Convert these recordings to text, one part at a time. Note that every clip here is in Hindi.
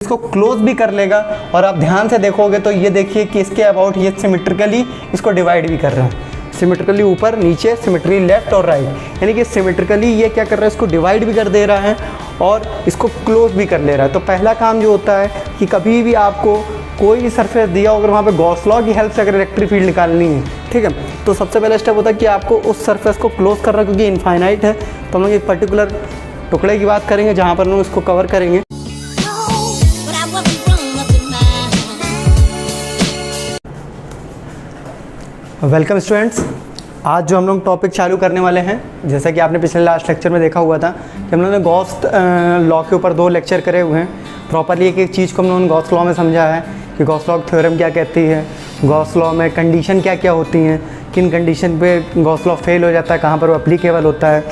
इसको क्लोज भी कर लेगा। और आप ध्यान से देखोगे तो ये देखिए कि इसके अबाउट ये सिमेट्रिकली इसको डिवाइड भी कर रहा है, सिमेट्रिकली ऊपर नीचे, सिमेट्रिकली लेफ्ट और राइट, यानी कि सिमेट्रिकली ये क्या कर रहा है, इसको डिवाइड भी कर दे रहा है और इसको क्लोज भी कर ले रहा है। तो पहला काम जो होता है कि कभी भी आपको कोई सरफेस दिया हो, अगर वहाँ पे गॉस लॉ की हेल्प से अगर इलेक्ट्रिक फील्ड निकालनी है, ठीक है, तो सबसे पहला स्टेप होता है कि आपको उस सरफेस को क्लोज करना, क्योंकि इनफाइनाइट है। तो हम लोग एक पर्टिकुलर टुकड़े की बात करेंगे जहाँ पर हम लोग इसको कवर करेंगे। वेलकम स्टूडेंट्स, आज जो हम लोग टॉपिक चालू करने वाले हैं, जैसा कि आपने पिछले लास्ट लेक्चर में देखा हुआ था कि हम लोगों ने गॉस लॉ के ऊपर 2 लेक्चर करे हुए हैं। प्रॉपरली एक एक चीज़ को हम लोगों ने गॉस लॉ में समझा है कि गॉस लॉ थ्योरम क्या कहती है, गॉस लॉ में कंडीशन क्या क्या होती हैं, किन कंडीशन पे गॉस लॉ फेल हो जाता है, कहाँ पर वो एप्लीकेबल होता है।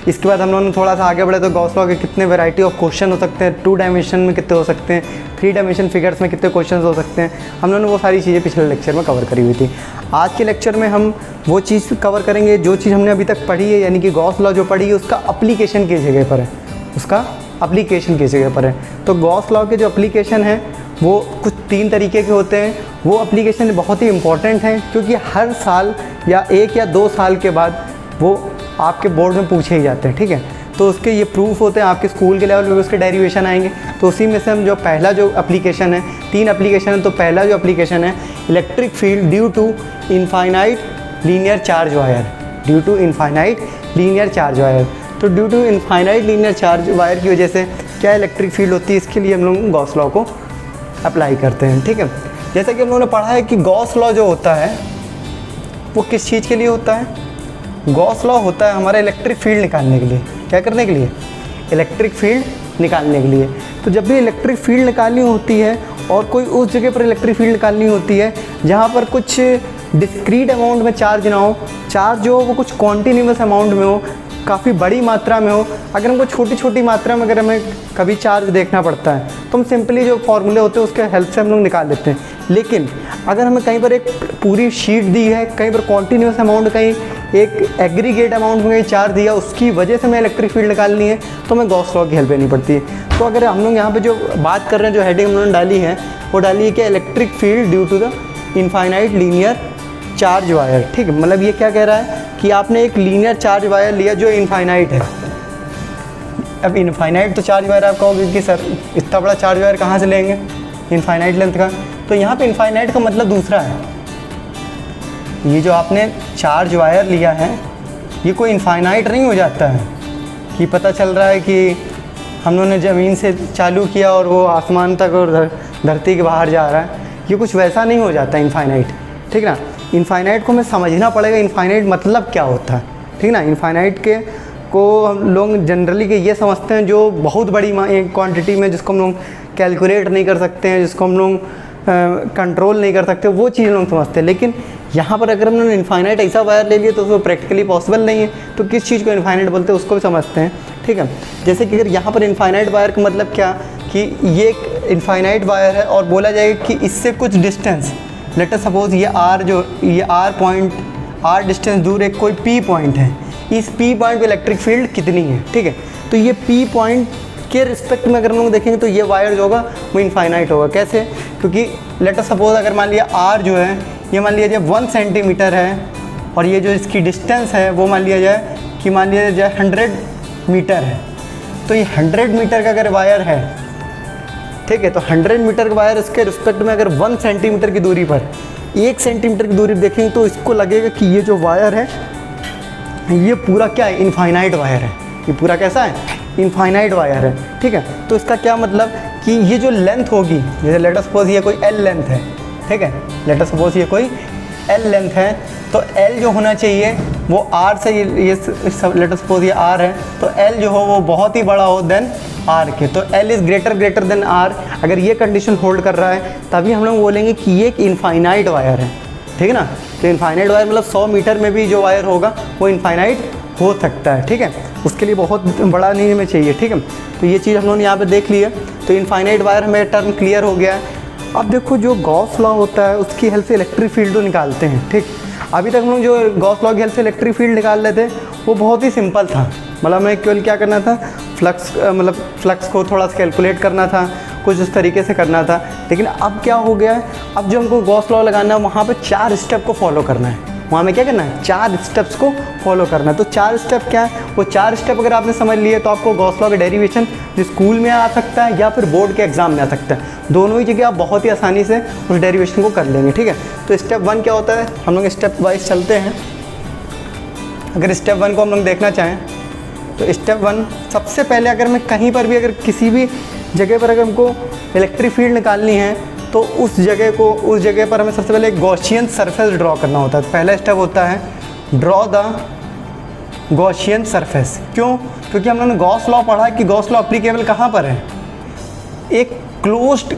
इसके बाद हम लोगों ने थोड़ा सा आगे बढ़े तो गॉस लॉ के कितने वैरायटी ऑफ क्वेश्चन हो सकते हैं, 2 डायमेंशन में कितने हो सकते हैं, 3 डायमेंशन फिगर्स में कितने क्वेश्चन हो सकते हैं। हम लोगों ने वो सारी चीज़ें पिछले लेक्चर में कवर करी हुई थी। आज के लेक्चर में हम वो चीज़ कवर करेंगे जो चीज़ हमने अभी तक पढ़ी है, यानी कि गॉस लॉ जो पढ़ी है उसका अप्लीकेशन किस जगह पर है, उसका अप्लीकेशन किस जगह पर है। तो गॉस लॉ के जो अप्लीकेशन है वो कुछ 3 तरीके के होते हैं। वो अप्लीकेशन बहुत ही इंपॉर्टेंट हैं क्योंकि हर साल या 1 या 2 साल के बाद वो आपके बोर्ड में पूछे ही जाते हैं, ठीक है। तो उसके ये प्रूफ होते हैं, आपके स्कूल के लेवल पे उसके डेरिवेशन आएंगे। तो उसी में से हम जो पहला जो एप्लीकेशन है, 3 एप्लीकेशन है, तो पहला जो एप्लीकेशन है electric field due to infinite linear charge wire, due to infinite linear charge wire. तो due to infinite linear charge wire की वजह से क्या इलेक्ट्रिक फील्ड होती है, इसके लिए हम लोग गॉस लॉ को अप्लाई करते हैं, ठीक है। जैसा कि हम लोगों ने पढ़ा है कि गॉस लॉ जो होता है वो किस चीज़ के लिए होता है, गॉस लॉ होता है हमारा इलेक्ट्रिक फील्ड निकालने के लिए। क्या करने के लिए, इलेक्ट्रिक फील्ड निकालने के लिए। तो जब भी इलेक्ट्रिक फील्ड निकालनी होती है और कोई उस जगह पर इलेक्ट्रिक फील्ड निकालनी होती है जहाँ पर कुछ डिस्क्रीट अमाउंट में चार्ज ना हो, चार्ज जो हो वो कुछ कॉन्टीन्यूअस अमाउंट में हो, काफ़ी बड़ी मात्रा में हो। अगर हमको छोटी छोटी मात्रा में अगर हमें कभी चार्ज देखना पड़ता है तो हम सिंपली जो फॉर्मूले होते हैं उसके हेल्प से हम लोग निकाल लेते हैं। लेकिन अगर हमें कहीं पर एक पूरी शीट दी है, कहीं पर कॉन्टीन्यूअस अमाउंट, कहीं एक एग्रीगेट अमाउंट में कहीं चार्ज दिया, उसकी वजह से हमें इलेक्ट्रिक फील्ड निकालनी है तो हमें गॉस लॉ की हेल्प लेनी पड़ती है। तो अगर हम लोग यहाँ पे जो बात कर रहे हैं, जो हेडिंग हम लोगों ने डाली है वो डाली है कि electric field due to the infinite linear charge wire, ठीक है। मतलब ये क्या कह रहा है कि आपने एक लीनियर चार्ज वायर लिया जो इनफाइनाइट है। अब इनफाइनाइट तो चार्ज वायर आप कहोगे कि सर इतना बड़ा चार्ज वायर कहाँ से लेंगे इनफाइनाइट लेंथ का, तो यहाँ पे इनफाइनाइट का मतलब दूसरा है। ये जो आपने चार्ज वायर लिया है ये कोई इनफाइनाइट नहीं हो जाता है कि पता चल रहा है कि हम लोगों ने ज़मीन से चालू किया और वो आसमान तक और धरती के बाहर जा रहा है। ये कुछ वैसा नहीं हो जाता इनफाइनाइट, ठीक ना। इनफाइनाइट को हमें समझना पड़ेगा, इनफाइनाइट मतलब क्या होता है, ठीक ना। इनफाइनाइट के को हम लोग जनरली के ये समझते हैं जो बहुत बड़ी क्वांटिटी में, जिसको हम लोग कैलकुलेट नहीं कर सकते हैं, जिसको हम लोग कंट्रोल नहीं कर सकते, वो चीज़ लोग समझते हैं। लेकिन यहाँ पर अगर हमने इनफाइनाइट ऐसा वायर ले लिया तो वो प्रैक्टिकली पॉसिबल नहीं है। तो किस चीज़ को इनफाइनाइट बोलते हैं उसको भी समझते हैं, ठीक है। जैसे कि अगर यहाँ पर इनफाइनाइट वायर का मतलब क्या कि ये एक इनफाइनाइट वायर है और बोला जाएगा कि इससे कुछ डिस्टेंस, लेट अस सपोज ये आर डिस्टेंस दूर एक कोई पी पॉइंट है, इस पी पॉइंट पे इलेक्ट्रिक फील्ड कितनी है, ठीक है। तो ये पी पॉइंट के रिस्पेक्ट में अगर हम लोग देखेंगे तो ये वायर जो होगा वो इनफाइनाइट होगा। कैसे, क्योंकि लेट अस सपोज अगर मान लिया आर जो है ये मान लिया जाए 1 सेंटीमीटर है और ये जो इसकी डिस्टेंस है वो मान लिया जाए कि मान लिया जाए 100 मीटर है। तो ये 100 मीटर का अगर वायर है, ठीक है, तो 100 मीटर का वायर इसके रिस्पेक्ट में अगर 1 सेंटीमीटर की दूरी पर 1 सेंटीमीटर की दूरी देखेंगे तो इसको लगेगा कि ये जो वायर है ये पूरा क्या है, इनफाइनाइट वायर है। ये पूरा कैसा है, इनफाइनाइट वायर है, ठीक है। तो इसका क्या मतलब कि ये जो लेंथ होगी, जैसे लेट अस सपोज ये कोई एल लेंथ है, ठीक है, लेट अस सपोज ये कोई एल लेंथ है, तो एल जो होना चाहिए वो आर से, ये लेट अस सपोज ये आर है, तो एल जो हो वो बहुत ही बड़ा हो देन आर के। तो L is greater than R. अगर ये कंडीशन होल्ड कर रहा है तभी हम लोग बोलेंगे कि ये एक इनफाइनाइट वायर है, ठीक है ना। तो इनफाइनाइट वायर मतलब 100 मीटर में भी जो वायर होगा वो इनफाइनाइट हो सकता है, ठीक है। उसके लिए बहुत बड़ा नहीं हमें चाहिए, ठीक है। तो ये चीज़ हम लोगों ने यहाँ पे देख ली है। तो इनफाइनाइट वायर हमें टर्म क्लियर हो गया है। अब देखो जो गॉस लॉ होता है उसकी हेल्प से इलेक्ट्रिक फील्ड तो निकालते हैं, ठीक। अभी तक हम लोग जो गॉस लॉ की हेल्प से इलेक्ट्रिक फील्ड निकाल रहे थे वो बहुत ही सिंपल था। मतलब हमें केवल क्या करना था, फ्लक्स को थोड़ा सा कैलकुलेट करना था, कुछ उस तरीके से करना था। लेकिन अब क्या हो गया है, अब जो हमको गॉस लॉ लगाना है वहाँ पे 4 स्टेप को फॉलो करना है। वहाँ में क्या करना है, 4 स्टेप्स को फॉलो करना है। तो 4 स्टेप क्या है, वो 4 स्टेप अगर आपने समझ लिए तो आपको गॉस लॉ का डेरिवेशन जो स्कूल में आ सकता है या फिर बोर्ड के एग्जाम में आ सकता है। दोनों ही जगह आप बहुत ही आसानी से उस डेरिवेशन को कर लेंगे, ठीक है। तो स्टेप 1 क्या होता है, हम लोग स्टेप वाइज चलते हैं। अगर स्टेप 1 को हम लोग देखना चाहें तो स्टेप 1 सबसे पहले अगर मैं कहीं पर भी, अगर किसी भी जगह पर अगर हमको इलेक्ट्रिक फील्ड निकालनी है तो उस जगह पर हमें सबसे पहले एक गॉसियन सरफेस ड्रॉ करना होता है। तो पहला स्टेप होता है ड्रॉ द गॉसियन सरफेस। क्यों? क्योंकि हम लोगों ने गॉस लॉ पढ़ा कि गॉस लॉ एप्लीकेबल कहाँ पर है, एक क्लोज्ड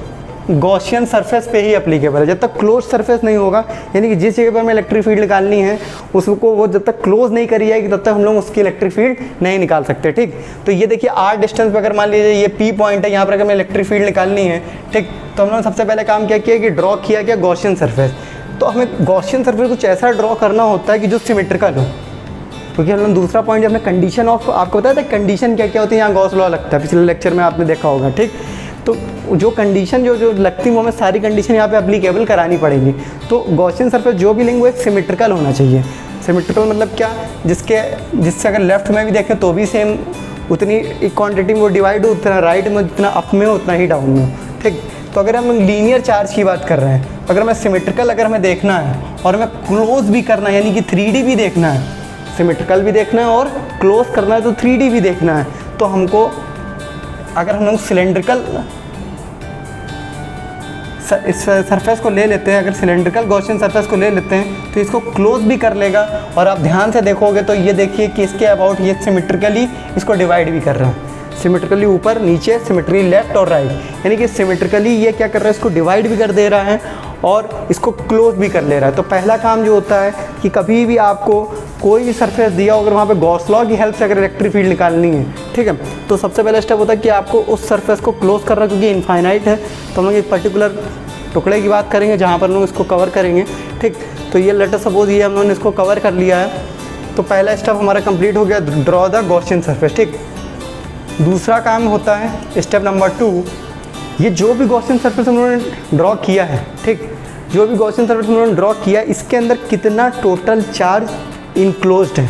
गॉसियन सरफेस पे ही एप्लीकेबल है। जब तक क्लोज सरफेस नहीं होगा, यानी कि जिस जगह पर हमें इलेक्ट्रिक फील्ड निकालनी है उसको वो जब तक क्लोज नहीं करी जाएगी तब तक हम लोग उसकी इलेक्ट्रिक फील्ड नहीं निकाल सकते, ठीक। तो ये देखिए आर डिस्टेंस पे अगर मान लीजिए ये पी पॉइंट है, यहाँ पर अगर हमें इलेक्ट्रिक फील्ड निकालनी है, ठीक, तो हम लोगों ने सबसे पहले काम क्या किया कि ड्रॉ किया गया गॉसियन सरफेस। तो हमें गॉसियन सरफेस कुछ ऐसा ड्रॉ करना होता है कि जो सिमेट्रिकल हो, क्योंकि हम लोग दूसरा पॉइंट जब हमने कंडीशन ऑफ, आपको बताया था कंडीशन क्या क्या होती है, यहाँ गॉस लॉ लगता है, पिछले लेक्चर में आपने देखा होगा, ठीक। तो जो कंडीशन जो लगती है वो हमें सारी कंडीशन यहाँ पे एप्लीकेबल करानी पड़ेगी। तो गॉसियन सरफेस जो भी लेंगे वो एक सिमेट्रिकल होना चाहिए। सिमेट्रिकल मतलब क्या, जिससे अगर लेफ्ट में भी देखें तो भी सेम उतनी क्वांटिटी में वो डिवाइड हो, उतना राइट में जितना अप में हो उतना ही डाउन में हो, ठीक। तो अगर हम लीनियर चार्ज की बात कर रहे हैं, अगर हमें सिमेट्रिकल अगर हमें देखना है और हमें क्लोज भी करना है, यानी कि 3D भी देखना है, सिमेट्रिकल भी देखना है और क्लोज करना है तो 3D भी देखना है, तो हमको अगर हम लोग सिलेंड्रिकल इस सरफेस को ले लेते हैं, अगर सिलेंड्रिकल गॉसियन सरफेस को ले लेते हैं तो इसको क्लोज भी कर लेगा। और आप ध्यान से देखोगे तो ये देखिए कि इसके अबाउट ये सिमेट्रिकली इसको डिवाइड भी कर रहा है, सिमेट्रिकली ऊपर नीचे, सिमेट्रिकली लेफ्ट और राइट, यानी कि सिमेट्रिकली ये क्या कर रहा है, इसको डिवाइड भी कर दे रहा है और इसको क्लोज भी कर ले रहा है। तो पहला काम जो होता है कि कभी भी आपको कोई भी सरफेस दिया हो, अगर वहाँ पे गॉस लॉ की हेल्प से अगर इलेक्ट्रिक फील्ड निकालनी है, ठीक है, तो सबसे पहला स्टेप होता है कि आपको उस सरफेस को क्लोज करना है, क्योंकि इनफाइनाइट है। तो हम लोग एक पर्टिकुलर टुकड़े की बात करेंगे जहाँ पर हम लोग इसको कवर करेंगे, ठीक। तो ये लेट अस सपोज ये हम लोगों ने इसको कवर कर लिया है, तो पहला स्टेप हमारा कंप्लीट हो गया, ड्रॉ द गॉसियन सरफेस, ठीक। दूसरा काम होता है स्टेप नंबर 2, ये जो भी गॉसियन सरफेस हम लोगों ने ड्रॉ किया है, ठीक, जो भी गॉसियन सरफेस हम लोगों ने ड्रॉ किया इसके अंदर कितना टोटल चार्ज इनक्लोज्ड है,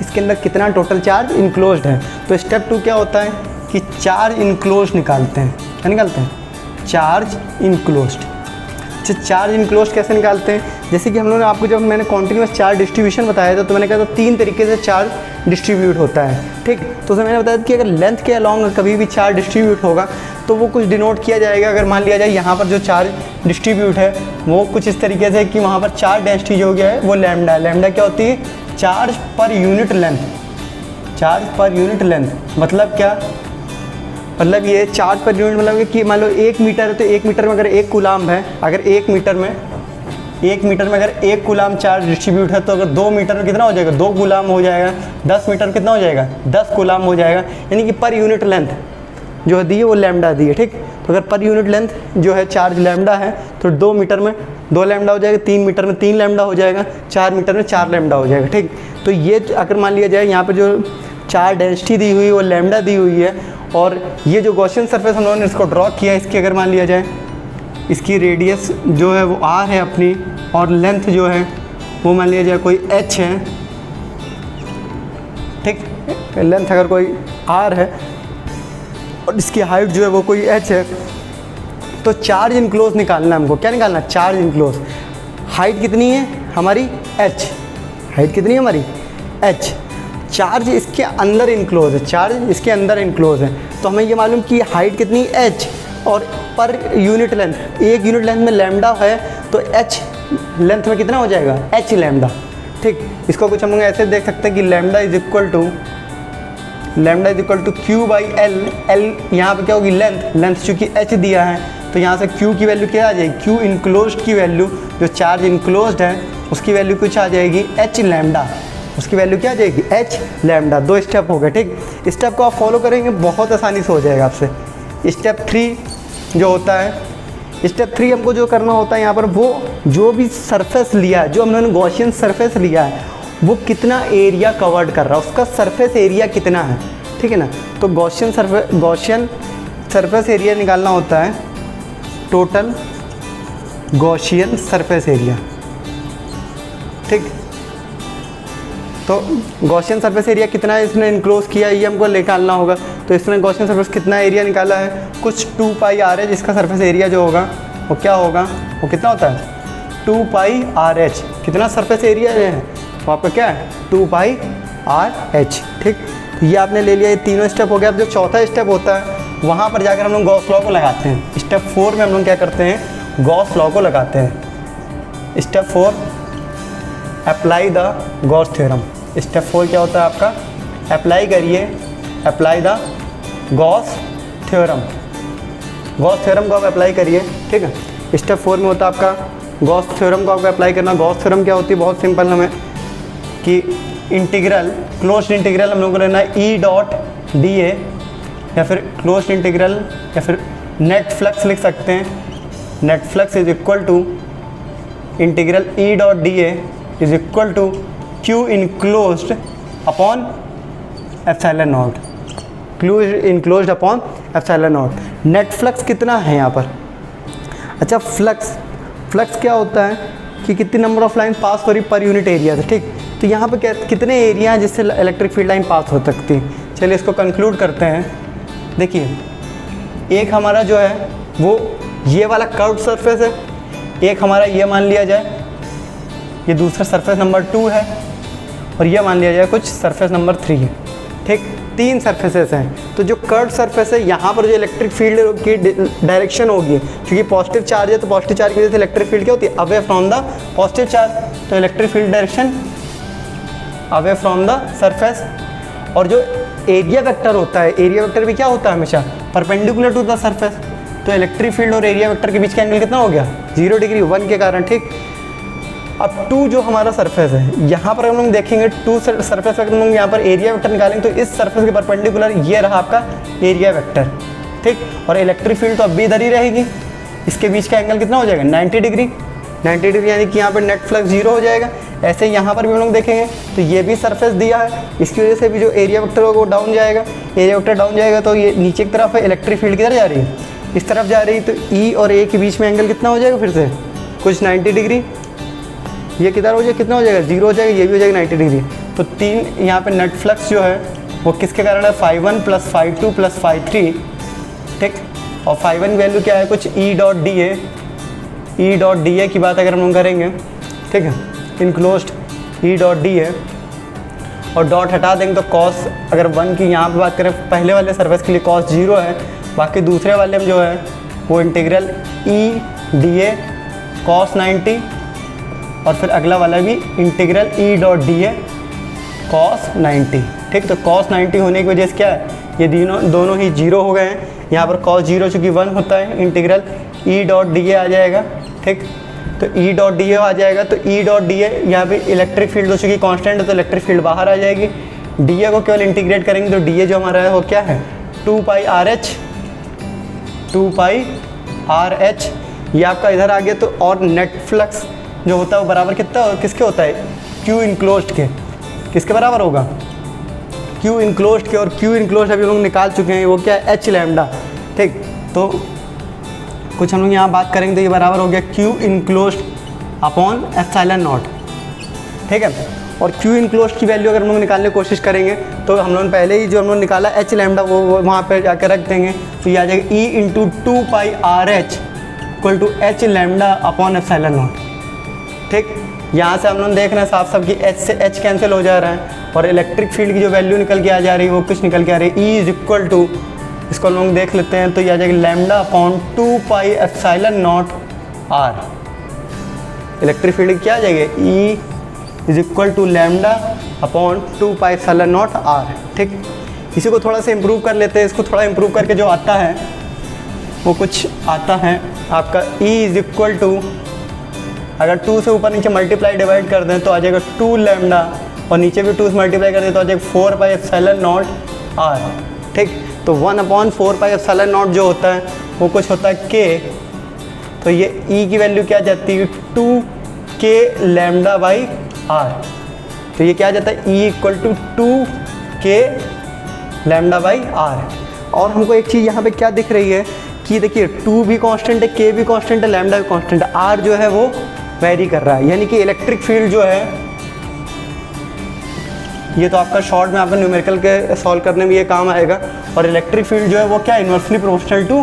इसके अंदर कितना टोटल चार्ज इनक्लोज्ड है। तो स्टेप 2 क्या होता है कि चार्ज इनक्लोज्ड निकालते हैं। क्या निकालते हैं? Charge enclosed. अच्छा, चार्ज इनक्लोज्ड कैसे निकालते हैं? जैसे कि हम लोगों ने आपको जब मैंने कॉन्टिन्यूस चार्ज डिस्ट्रीब्यूशन बताया था तो मैंने कहा था 3 तरीके से चार्ज डिस्ट्रीब्यूट होता है, ठीक। तो उसमें मैंने बताया कि अगर लेंथ के अलॉन्ग कभी भी चार्ज डिस्ट्रीब्यूट होगा तो वो कुछ डिनोट किया जाएगा। अगर मान लिया जाए यहाँ पर जो चार्ज डिस्ट्रीब्यूट है वो कुछ इस तरीके से कि वहाँ पर चार्ज डेंसिटी जो गया है वो लैम्डा है। लैम्डा क्या होती है? Charge per unit length. Charge per unit length मतलब क्या? मतलब ये चार्ज पर यूनिट मतलब कि मान लो 1 मीटर है तो 1 मीटर में अगर 1 कूलाम्ब है, अगर 1 मीटर में अगर 1 कूलाम्ब चार्ज डिस्ट्रीब्यूट है तो अगर 2 मीटर में कितना हो जाएगा? 2 कूलाम्ब हो जाएगा। 10 मीटर कितना हो जाएगा? 10 कूलाम्ब हो जाएगा। यानी कि पर यूनिट लेंथ जो दी है वो लैम्डा दी है, ठीक। तो अगर पर यूनिट लेंथ जो है चार्ज लैम्डा है तो 2 मीटर में 2 लैम्डा हो जाएगा, 3 मीटर में 3 लैम्डा हो जाएगा, 4 मीटर में 4 लैम्डा हो जाएगा, ठीक। तो ये अगर मान लिया जाए यहाँ पे जो चार्ज डेंसिटी दी हुई है वो लैम्डा दी हुई है और ये जो गॉसियन सरफेस हम लोगों ने इसको ड्रॉ किया इसकी अगर मान लिया जाए इसकी रेडियस जो है वो r है अपनी और लेंथ जो है वो मान लिया जाए कोई h है, ठीक। लेंथ अगर कोई r है और इसकी हाइट जो है वो कोई h है तो चार्ज इनक्लोज निकालना है हमको। क्या निकालना? Charge enclose. हाइट कितनी है हमारी? h। हाइट कितनी है हमारी? h। चार्ज इसके अंदर इनक्लोज है, चार्ज इसके अंदर इनक्लोज है। तो हमें ये मालूम कि हाइट कितनी? h और per unit length, 1 unit length में लैम्डा है तो h लेंथ में कितना हो जाएगा? h लैम्डा, ठीक। इसको कुछ हम लोग ऐसे देख सकते हैं कि lambda is equal to Q by L. L यहाँ पे क्या होगी? लेंथ चूँकि h दिया है तो यहाँ से q की वैल्यू क्या आ जाएगी? q इनक्लोज्ड की वैल्यू, जो चार्ज इनक्लोज्ड है उसकी वैल्यू कुछ आ जाएगी h लैम्डा। उसकी वैल्यू क्या आ जाएगी? h lambda. 2 स्टेप हो गए, ठीक। स्टेप को आप फॉलो करेंगे बहुत आसानी से हो जाएगा आपसे। स्टेप 3 जो होता है, स्टेप 3 हमको जो करना होता है यहाँ पर वो जो भी सरफेस लिया है, जो हम लोगों ने गॉसियन सरफेस लिया है वो कितना एरिया कवर्ड कर रहा है, उसका सरफेस एरिया कितना है, ठीक है ना। तो गॉसियन सरफेस एरिया निकालना होता है टोटल गॉसियन सरफेस एरिया। ठीक, तो गॉसियन सरफेस एरिया कितना है इसने इनक्लोज किया ये हमको निकालना होगा। तो इसने गॉसियन सरफेस कितना एरिया निकाला है, कुछ 2 पाई आर एच इसका सरफेस एरिया जो होगा वो क्या होगा, वो कितना होता है 2 पाई आर एच। कितना सरफेस एरिया है तो आपका क्या है 2 पाई आर एच। ठीक, तो ये आपने ले लिया, ये तीनों स्टेप हो गया। अब जो चौथा स्टेप होता है वहाँ पर जाकर हम लोग गॉस लॉ को लगाते हैं। स्टेप 4 में हम लोग क्या करते हैं, गॉस लॉ को लगाते हैं। Step 4 apply the Gauss theorem. Step 4 क्या होता है आपका, अप्लाई करिए, apply the Gauss theorem. Gauss theorem को आप अप्लाई करिए। ठीक है, स्टेप 4 में होता है आपका गॉस थ्योरम को आपको अप्लाई करना। गॉस थ्योरम क्या होती है, बहुत सिंपल हमें कि इंटीग्रल, क्लोज्ड इंटीग्रल हम लोग को लेना है ई डॉट डी ए, या फिर क्लोज्ड इंटीग्रल, या फिर नेट फ्लक्स लिख सकते हैं। Net flux is equal to integral E dot D A is equal to Q enclosed upon epsilon naught. Q enclosed upon epsilon naught. Net flux कितना है यहाँ पर, अच्छा फ्लक्स क्या होता है कि कितनी नंबर ऑफ लाइन पास हो रही पर यूनिट एरिया से। ठीक, तो यहाँ पे कितने एरिया हैं जिससे इलेक्ट्रिक फील्ड लाइन पास हो सकती है। चलिए इसको कंक्लूड करते हैं। देखिए, एक हमारा जो है वो ये वाला कर्व्ड सरफेस है, एक हमारा ये मान लिया जाए ये दूसरा सरफेस नंबर 2 है, और ये मान लिया जाए कुछ सरफेस नंबर 3 है। ठीक, 3 सरफेसेस हैं। तो जो कर्व्ड सरफेस है यहाँ पर जो इलेक्ट्रिक फील्ड की डायरेक्शन होगी, क्योंकि पॉजिटिव चार्ज है तो पॉजिटिव चार्ज की वजह से इलेक्ट्रिक फील्ड क्या होती है, away from the positive charge. तो electric field direction away from the surface. और जो एरिया वेक्टर होता है, एरिया वेक्टर भी क्या होता है हमेशा परपेंडिकुलर टू द सरफेस। तो इलेक्ट्रिक फील्ड और एरिया वेक्टर के बीच का एंगल कितना हो गया 0 डिग्री 1 के कारण। ठीक, अब 2 जो हमारा सरफेस है यहाँ पर हम लोग देखेंगे 2 सरफेस वेक्टर, हम लोग यहाँ पर एरिया वेक्टर निकालेंगे तो इस सरफेस के परपेंडिकुलर ये रहा आपका एरिया वेक्टर। ठीक, और इलेक्ट्रिक फील्ड तो अब भी इधर ही रहेगी। इसके बीच का एंगल कितना हो जाएगा 90 डिग्री। 90 डिग्री यानी कि यहाँ पर नेट फ्लक्स 0 हो जाएगा। ऐसे यहाँ पर भी हम लोग देखेंगे तो ये भी सरफेस दिया है, इसकी वजह से भी जो एरिया वेक्टर होगा वो डाउन जाएगा। एरिया वेक्टर डाउन जाएगा तो ये नीचे की तरफ है, इलेक्ट्रिक फील्ड किधर जा रही है, इस तरफ जा रही है। तो ई और ए के बीच में एंगल कितना हो जाएगा फिर से कुछ 90 डिग्री। ये किधर हो जाएगा, कितना हो जाएगा 0 हो जाएगा, ये भी हो जाएगा 90 डिग्री। तो 3 यहाँ पे नेट फ्लक्स जो है वो किसके कारण है, φ1 + φ2 + φ3। ठीक, और φ1 की वैल्यू क्या है कुछ ई डॉट डी ए। ई डॉट डी ए की बात अगर हम लोग करेंगे, ठीक है, इनक्लोज्ड ई डॉट डी ए, और डॉट हटा देंगे तो कॉस, अगर 1 की यहाँ पे बात करें पहले वाले सर्फेस के लिए कॉस 0 है, बाकी दूसरे वाले में जो है वो integral E D A cos 90, और फिर अगला वाला भी इंटीग्रल ई डॉट डी ए कॉस 90। ठीक, तो कॉस 90 होने की वजह से क्या है, ये दोनों ही 0 हो गए हैं। यहाँ पर कॉस 0 चूँकि 1 होता है, integral E dot D A आ जाएगा। ठीक, तो ई डॉट डी ए आ जाएगा, तो ई डॉट डी ए यहाँ पे इलेक्ट्रिक फील्ड हो चुकी कांस्टेंट है तो इलेक्ट्रिक फील्ड बाहर आ जाएगी। डी ए को केवल इंटीग्रेट करेंगे तो डी ए जो हमारा है वो क्या है 2 pi R H. 2 pi R H ये आपका इधर आ गया। तो और नेट फ्लक्स जो होता है वो बराबर कितना किसके होता है, क्यू इनक्लोज्ड के। किसके बराबर होगा, क्यू इनक्लोज्ड के। और क्यू इनक्लोज्ड अभी हम लोग निकाल चुके हैं, वो क्या है एच लैम्डा। ठीक, तो कुछ हम लोग यहाँ बात करेंगे तो ये बराबर हो गया Q enclosed upon epsilon naught. ठीक है, और क्यू इनक्लोज्ड की वैल्यू अगर हम लोग निकालने की कोशिश करेंगे तो हम लोग पहले ही जो हम लोग निकाला एच लैम्डा वो वहाँ पे जाकर रख देंगे, तो ये आ जाएगा E into 2 pi R H equal to H lambda upon epsilon naught. ठीक, यहाँ से हम लोग देख रहे हैं साफ साफ कि एच से एच कैंसिल हो जा रहा है, और इलेक्ट्रिक फील्ड की जो वैल्यू निकल के आ जा रही है वो कुछ निकल के आ रही है ई इज इक्वल टू, इसको हम लोग देख लेते हैं तो ये आ जाएगा lambda upon 2 pi epsilon naught R. Electric field क्या आ जाएगा E is equal to lambda upon 2 pi epsilon naught R. ठीक, इसी को थोड़ा सा इम्प्रूव कर लेते हैं। इसको थोड़ा इम्प्रूव करके जो आता है वो कुछ आता है आपका ई इज इक्वल टू, अगर 2 से ऊपर नीचे मल्टीप्लाई डिवाइड कर दें तो आ जाएगा 2 लैम्डा, और नीचे भी 2 से मल्टीप्लाई कर दें तो आ जाएगा 4 पाई एप्सिलॉन नॉट आर। ठीक, तो 1/4 पाई एप्सिलॉन नॉट जो होता है वो कुछ होता है के, तो ये ई की वैल्यू क्या जाती है 2 के लैम्डा बाई आर। तो ये क्या जाता है ई इक्वल टू 2 के लैम्डा बाई आर। और हमको एक चीज़ यहाँ पे क्या दिख रही है कि देखिए 2 भी कांस्टेंट है, k भी कांस्टेंट है, लैम्डा भी कांस्टेंट है, r जो है वो वेरी कर रहा है, यानी कि इलेक्ट्रिक फील्ड जो है, ये तो आपका शॉर्ट में आपका न्यूमेरिकल के सॉल्व करने में ये काम आएगा। और इलेक्ट्रिक फील्ड जो है वो क्या इन्वर्सली प्रोपोर्शनल टू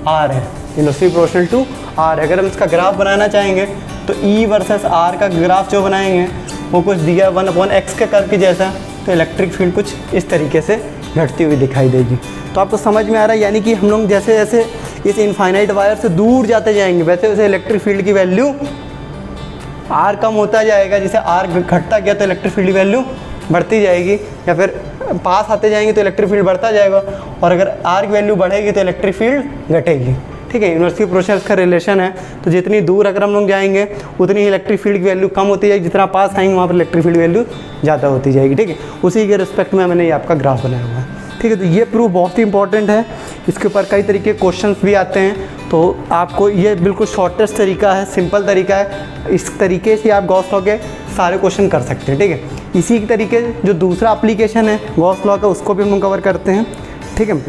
r है, इन्वर्सली प्रोपोर्शनल टू r है। अगर हम इसका ग्राफ बनाना चाहेंगे तो E वर्सेस R का ग्राफ जो बनाएंगे वो कुछ दिया 1/x के कर्व के जैसा, तो इलेक्ट्रिक फील्ड कुछ इस तरीके से घटती हुई दिखाई देगी। तो आपको समझ में आ रहा है, यानी कि हम लोग जैसे जैसे इस इनफाइनाइट वायर से दूर जाते जाएंगे वैसे वैसे इलेक्ट्रिक फील्ड की वैल्यू R कम होता जाएगा। जैसे R घटता गया तो इलेक्ट्रिक फील्ड की वैल्यू बढ़ती जाएगी, या फिर पास आते जाएंगे तो इलेक्ट्रिक फील्ड बढ़ता जाएगा, और अगर R की वैल्यू बढ़ेगी तो इलेक्ट्रिक फील्ड घटेगी। ठीक है, इन्वर्सली प्रोपोर्शनल का रिलेशन है। तो जितनी दूर अगर हम लोग जाएंगे उतनी ही इलेक्ट्रिक फील्ड की वैल्यू कम होती जाएगी, जितना पास आएंगे वहाँ पर इलेक्ट्रिक फील्ड की वैल्यू ज़्यादा होती जाएगी। ठीक है, उसी के रिस्पेक्ट में मैंने ये आपका ग्राफ बनाया हुआ है। ठीक है, तो ये प्रूफ बहुत ही इंपॉर्टेंट है, इसके ऊपर कई तरीके के क्वेश्चंस भी आते हैं। तो आपको ये बिल्कुल शॉर्टेस्ट तरीका है, सिंपल तरीका है, इस तरीके से आप गॉस लॉ के सारे क्वेश्चन कर सकते हैं। ठीक है, इसी तरीके जो दूसरा एप्लीकेशन है गॉस लॉ का उसको भी हम कवर करते हैं। ठीक है।